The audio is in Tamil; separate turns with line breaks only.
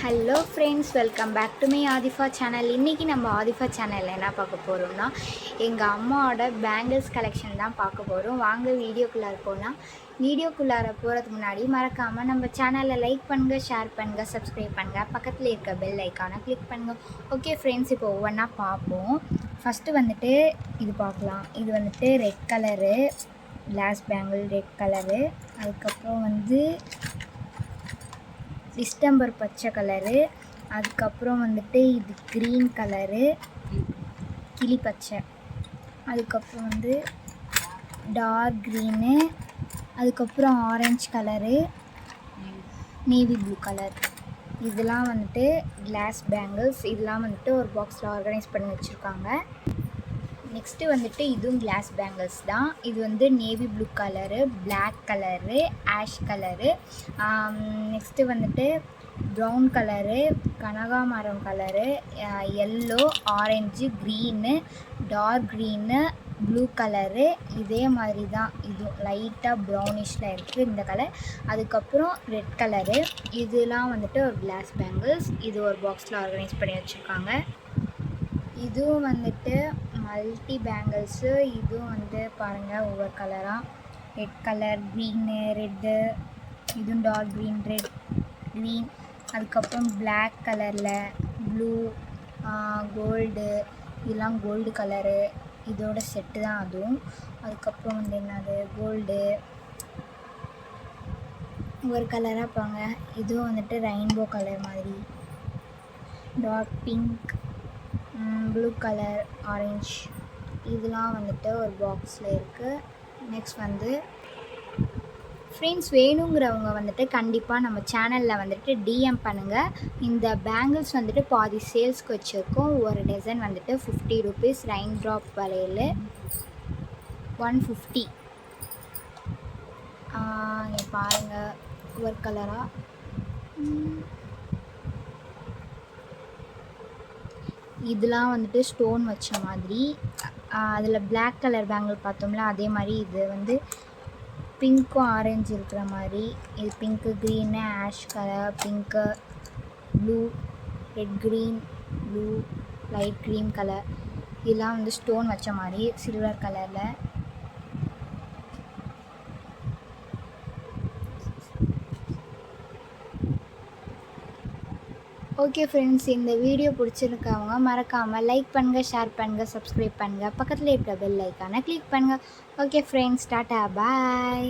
Hello friends, welcome back to my Adhifa channel. இன்றைக்கி நம்ம ஆதிஃபா சேனலில் என்ன பார்க்க போகிறோம்னா, எங்கள் அம்மாவோட பேங்கிள்ஸ் கலெக்ஷன் தான் பார்க்க போகிறோம். வாங்க வீடியோக்குள்ளார போகலாம். வீடியோக்குள்ளார போகிறதுக்கு முன்னாடி மறக்காமல் நம்ம சேனலை லைக் பண்ணுங்கள், ஷேர் பண்ணுங்கள், சப்ஸ்கிரைப் பண்ணுங்கள், பக்கத்தில் இருக்க பெல் ஐக்கானை கிளிக் பண்ணுங்கள். ஓகே ஃப்ரெண்ட்ஸ், இப்போ ஒவ்வொன்றா பார்ப்போம். ஃபஸ்ட்டு வந்துட்டு இது பார்க்கலாம். இது வந்துட்டு red colour glass bangle, red colour. அதுக்கப்புறம் வந்து டிஸ்டம்பர் பச்சை கலரு. அதுக்கப்புறம் வந்துட்டு இது க்ரீன் கலரு, கிளி பச்சை. அதுக்கப்புறம் வந்து டார்க் க்ரீனு. அதுக்கப்புறம் orange colour, navy blue colour. இதெல்லாம் வந்துட்டு கிளாஸ் பேங்கிள்ஸ். இதெல்லாம் வந்துட்டு ஒரு பாக்ஸில் ஆர்கனைஸ் பண்ணி வச்சுருக்காங்க. நெக்ஸ்ட்டு வந்துட்டு இதுவும் கிளாஸ் பேங்கிள்ஸ் தான். இது வந்து navy blue colour, black colour, ash colour. Next வந்துட்டு ப்ரௌன் கலரு, கனகாமரம் colour, yellow, orange, green, dark green, blue colour. இதே மாதிரி தான் இதுவும் லைட்டாக ப்ரௌனிஷில் இருக்குது இந்த கலர். அதுக்கப்புறம் ரெட் கலரு. இதெல்லாம் வந்துட்டு ஒரு கிளாஸ் பேங்கிள்ஸ். இது ஒரு பாக்ஸில் ஆர்கனைஸ் பண்ணி வச்சுருக்காங்க. இதுவும் வந்துட்டு மல்டி பேங்கிள்ஸு. இதுவும் வந்து பாருங்கள் ஒவ்வொரு கலராக. Red colour, green, red. இதுவும் டார்க் க்ரீன், ரெட், க்ரீன். அதுக்கப்புறம் பிளாக் கலரில், ப்ளூ, கோல்டு. இதெல்லாம் கோல்டு கலரு. இதோட செட்டு தான் அதுவும். அதுக்கப்புறம் வந்து என்னது கோல்டு ஒரு கலராக பாங்க. இதுவும் வந்துட்டு ரெயின்போ கலர் மாதிரி. Dark pink, blue colour, orange. இதெல்லாம் வந்துட்டு ஒரு பாக்ஸில் இருக்குது. நெக்ஸ்ட் வந்து ஃப்ரெண்ட்ஸ், வேணுங்கிறவங்க வந்துட்டு கண்டிப்பாக நம்ம சேனலில் வந்துட்டு டிஎம் பண்ணுங்கள். இந்த பேங்கிள்ஸ் வந்துட்டு பாதி சேல்ஸ்க்கு வச்சுருக்கோம். ஒரு டசன் வந்துட்டு 50 ருபீஸ். ரெயின் ட்ராப் வளையல் 150. இங்கே பாருங்கள் ஒரு கலராக. இதெல்லாம் வந்துட்டு ஸ்டோன் வச்ச மாதிரி. அதில் பிளாக் கலர் பேங்கிள் பார்த்தோம்ல, அதே மாதிரி இது வந்து பிங்க்கும் ஆரஞ்சு இருக்கிற மாதிரி. இது pink, green, ash colour, pink, blue, red, green, blue, light green colour. இதெல்லாம் வந்து ஸ்டோன் வச்ச மாதிரி சில்வர் கலரில். ஓகே ஃப்ரெண்ட்ஸ், இந்த வீடியோ பிடிச்சிருக்கவங்க மறக்காமல் லைக் பண்ணுங்கள், ஷேர் பண்ணுங்கள், சப்ஸ்கிரைப் பண்ணுங்கள், பக்கத்தில் இருக்க பெல் ஐக்கானை கிளிக் பண்ணுங்கள். ஓகே ஃப்ரெண்ட்ஸ், டாட்டா, பாய்.